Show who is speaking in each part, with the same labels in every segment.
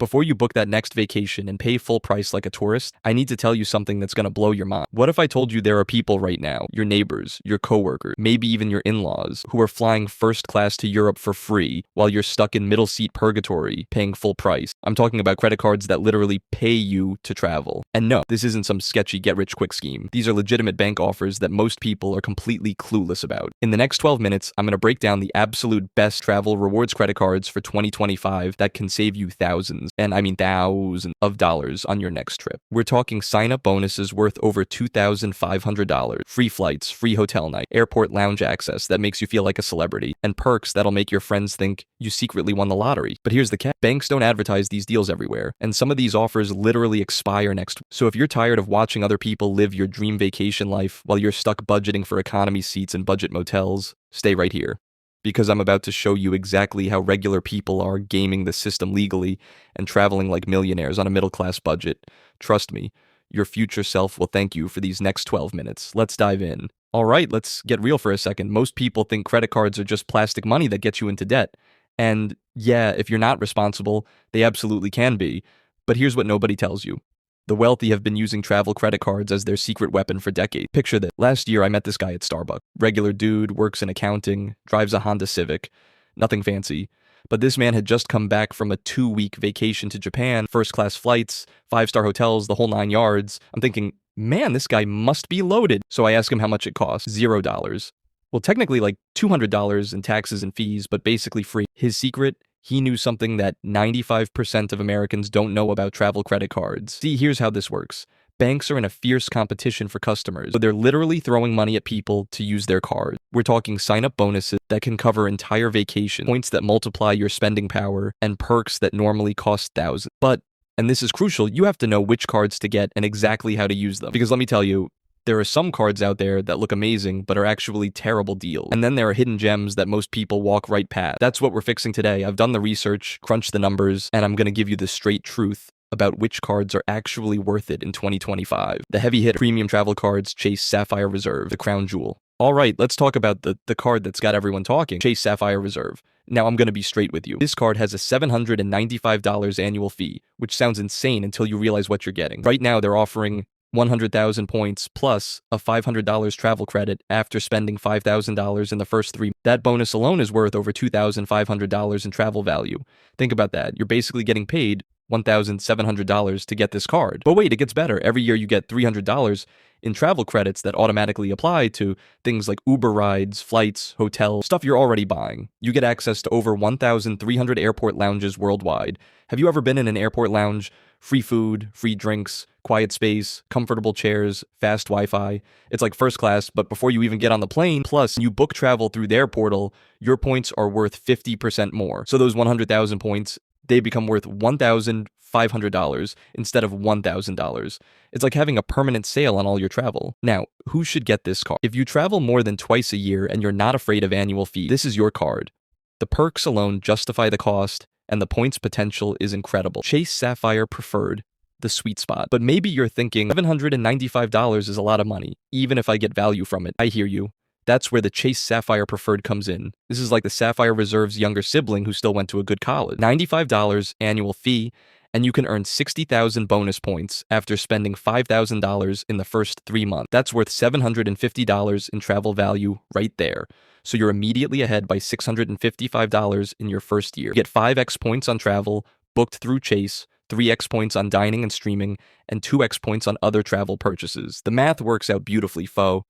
Speaker 1: Before you book that next vacation and pay full price like a tourist, I need to tell you something that's gonna blow your mind. What if I told you there are people right now, your neighbors, your coworkers, maybe even your in-laws, who are flying first class to Europe for free while you're stuck in middle seat purgatory paying full price? I'm talking about credit cards that literally pay you to travel. And no, this isn't some sketchy get-rich-quick scheme. These are legitimate bank offers that most people are completely clueless about. In the next 12 minutes, I'm gonna break down the absolute best travel rewards credit cards for 2025 that can save you thousands, and I mean thousands of dollars on your next trip. We're talking sign-up bonuses worth over $2,500, free flights, free hotel night, airport lounge access that makes you feel like a celebrity, and perks that'll make your friends think you secretly won the lottery. But here's the catch. Banks don't advertise these deals everywhere, and some of these offers literally expire next week. So if you're tired of watching other people live your dream vacation life while you're stuck budgeting for economy seats and budget motels, stay right here, because I'm about to show you exactly how regular people are gaming the system legally and traveling like millionaires on a middle-class budget. Trust me, your future self will thank you for these next 12 minutes. Let's dive in. All right, let's get real for a second. Most people think credit cards are just plastic money that gets you into debt. And yeah, if you're not responsible, they absolutely can be. But here's what nobody tells you. The wealthy have been using travel credit cards as their secret weapon for decades. Picture this. Last year, I met this guy at Starbucks. Regular dude, works in accounting, drives a Honda Civic. Nothing fancy. But this man had just come back from a 2-week vacation to Japan, first-class flights, 5-star hotels, the whole 9 yards. I'm thinking, man, this guy must be loaded. So I ask him how much it costs. $0. Well, technically like $200 in taxes and fees, but basically free. His secret? He knew something that 95% of Americans don't know about travel credit cards. See, here's how this works. Banks are in a fierce competition for customers, so they're literally throwing money at people to use their card. We're talking sign-up bonuses that can cover entire vacation, points that multiply your spending power, and perks that normally cost thousands. But, and this is crucial, you have to know which cards to get and exactly how to use them. Because let me tell you, there are some cards out there that look amazing, but are actually terrible deals. And then there are hidden gems that most people walk right past. That's what we're fixing today. I've done the research, crunched the numbers, and I'm going to give you the straight truth about which cards are actually worth it in 2025. The heavy hit premium travel cards, Chase Sapphire Reserve, the crown jewel. All right, let's talk about the card that's got everyone talking, Chase Sapphire Reserve. Now, I'm going to be straight with you. This card has a $795 annual fee, which sounds insane until you realize what you're getting. Right now, they're offering 100,000 points plus a $500 travel credit after spending $5,000 in the first 3. That bonus alone is worth over $2,500 in travel value. Think about that. You're basically getting paid $1,700 to get this card. But wait, it gets better. Every year you get $300 in travel credits that automatically apply to things like Uber rides, flights, hotels, stuff you're already buying. You get access to over 1,300 airport lounges worldwide. Have you ever been in an airport lounge? Free food, free drinks, quiet space, comfortable chairs, fast Wi-Fi. It's like first class, but before you even get on the plane, plus you book travel through their portal, your points are worth 50% more. So those 100,000 points, they become worth $1,500 instead of $1,000. It's like having a permanent sale on all your travel. Now, who should get this card? If you travel more than twice a year and you're not afraid of annual fees, this is your card. The perks alone justify the cost, and the points potential is incredible. Chase Sapphire Preferred, the sweet spot. But maybe you're thinking, $795 is a lot of money, even if I get value from it. I hear you. That's where the Chase Sapphire Preferred comes in. This is like the Sapphire Reserve's younger sibling who still went to a good college. $95 annual fee, and you can earn 60,000 bonus points after spending $5,000 in the first 3 months. That's worth $750 in travel value right there. So you're immediately ahead by $655 in your first year. You get 5x points on travel, booked through Chase, 3x points on dining and streaming, and 2x points on other travel purchases. The math works out beautifully, fo.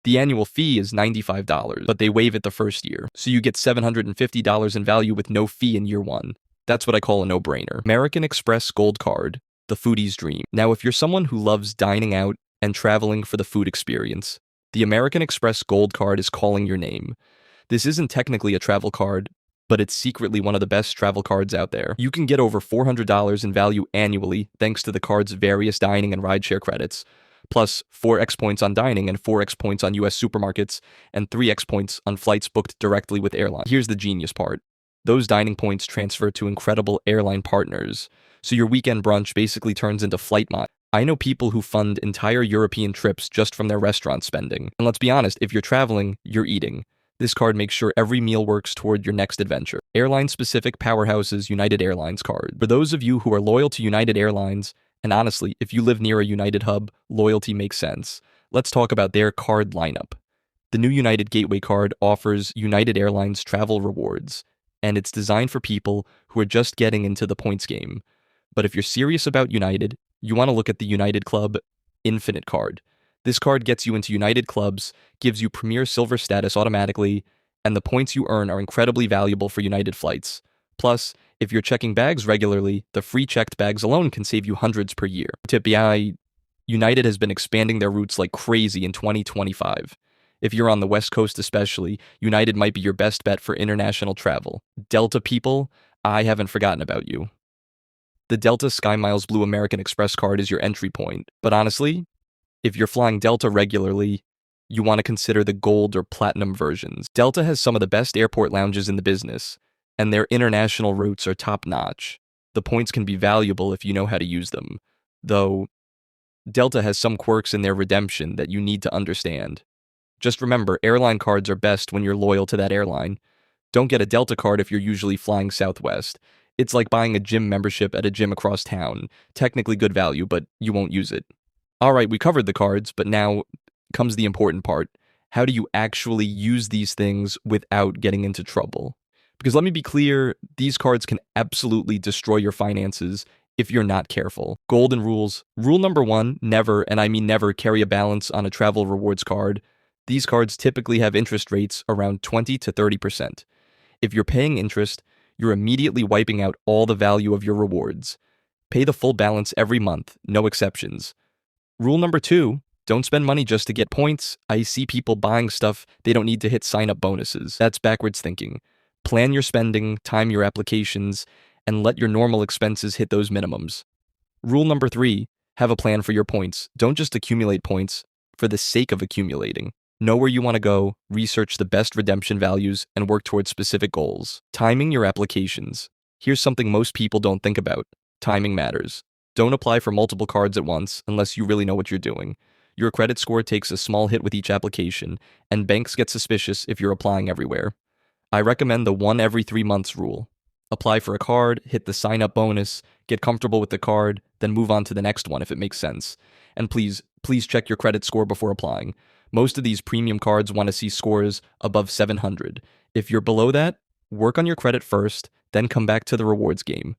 Speaker 1: The annual fee is $95, but they waive it the first year. So you get $750 in value with no fee in year 1. That's what I call a no-brainer. American Express Gold Card, the foodie's dream. Now, if you're someone who loves dining out and traveling for the food experience, the American Express Gold Card is calling your name. This isn't technically a travel card, but it's secretly one of the best travel cards out there. You can get over $400 in value annually thanks to the card's various dining and rideshare credits, plus 4x points on dining and 4x points on US supermarkets, and 3x points on flights booked directly with Airline. Here's the genius part. Those dining points transfer to incredible airline partners, so your weekend brunch basically turns into flight miles. I know people who fund entire European trips just from their restaurant spending. And let's be honest, if you're traveling, you're eating. This card makes sure every meal works toward your next adventure. Airline-specific powerhouses United Airlines card. For those of you who are loyal to United Airlines, and honestly, if you live near a United hub, loyalty makes sense. Let's talk about their card lineup. The new United Gateway card offers United Airlines travel rewards, and it's designed for people who are just getting into the points game. But if you're serious about United, you want to look at the United Club Infinite card. This card gets you into United clubs, gives you Premier Silver status automatically, and the points you earn are incredibly valuable for United flights. Plus, if you're checking bags regularly, the free checked bags alone can save you hundreds per year. Tip, United has been expanding their routes like crazy in 2025. If you're on the West Coast especially, United might be your best bet for international travel. Delta people, I haven't forgotten about you. The Delta SkyMiles Blue American Express card is your entry point, but honestly, if you're flying Delta regularly, you want to consider the gold or platinum versions. Delta has some of the best airport lounges in the business, and their international routes are top-notch. The points can be valuable if you know how to use them, though Delta has some quirks in their redemption that you need to understand. Just remember, airline cards are best when you're loyal to that airline. Don't get a Delta card if you're usually flying Southwest. It's like buying a gym membership at a gym across town. Technically good value, but you won't use it. Alright, we covered the cards, but now comes the important part. How do you actually use these things without getting into trouble? Because let me be clear, these cards can absolutely destroy your finances if you're not careful. Golden rules. Rule number 1, never, and I mean never, carry a balance on a travel rewards card. These cards typically have interest rates around 20 to 30%. If you're paying interest, you're immediately wiping out all the value of your rewards. Pay the full balance every month, no exceptions. Rule number 2, don't spend money just to get points. I see people buying stuff they don't need to hit sign-up bonuses. That's backwards thinking. Plan your spending, time your applications, and let your normal expenses hit those minimums. Rule number 3, have a plan for your points. Don't just accumulate points for the sake of accumulating. Know where you want to go, research the best redemption values, and work towards specific goals. Timing your applications. Here's something most people don't think about. Timing matters. Don't apply for multiple cards at once unless you really know what you're doing. Your credit score takes a small hit with each application, and banks get suspicious if you're applying everywhere. I recommend the 1 every 3 months rule. Apply for a card, hit the sign-up bonus, get comfortable with the card, then move on to the next one if it makes sense. And please check your credit score before applying. Most of these premium cards want to see scores above 700. If you're below that, work on your credit first, then come back to the rewards game.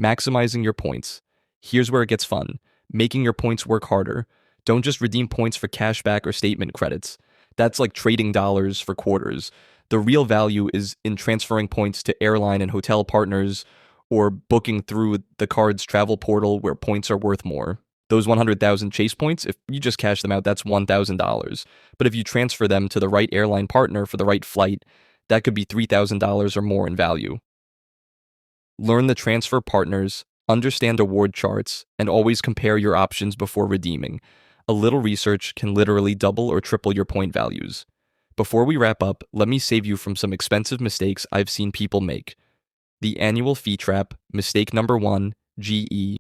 Speaker 1: Maximizing your points. Here's where it gets fun. Making your points work harder. Don't just redeem points for cashback or statement credits. That's like trading dollars for quarters. The real value is in transferring points to airline and hotel partners or booking through the card's travel portal where points are worth more. Those 100,000 Chase points, if you just cash them out, that's $1,000. But if you transfer them to the right airline partner for the right flight, that could be $3,000 or more in value. Learn the transfer partners, understand award charts, and always compare your options before redeeming. A little research can literally double or triple your point values. Before we wrap up, let me save you from some expensive mistakes I've seen people make. The annual fee trap, mistake number 1, GE.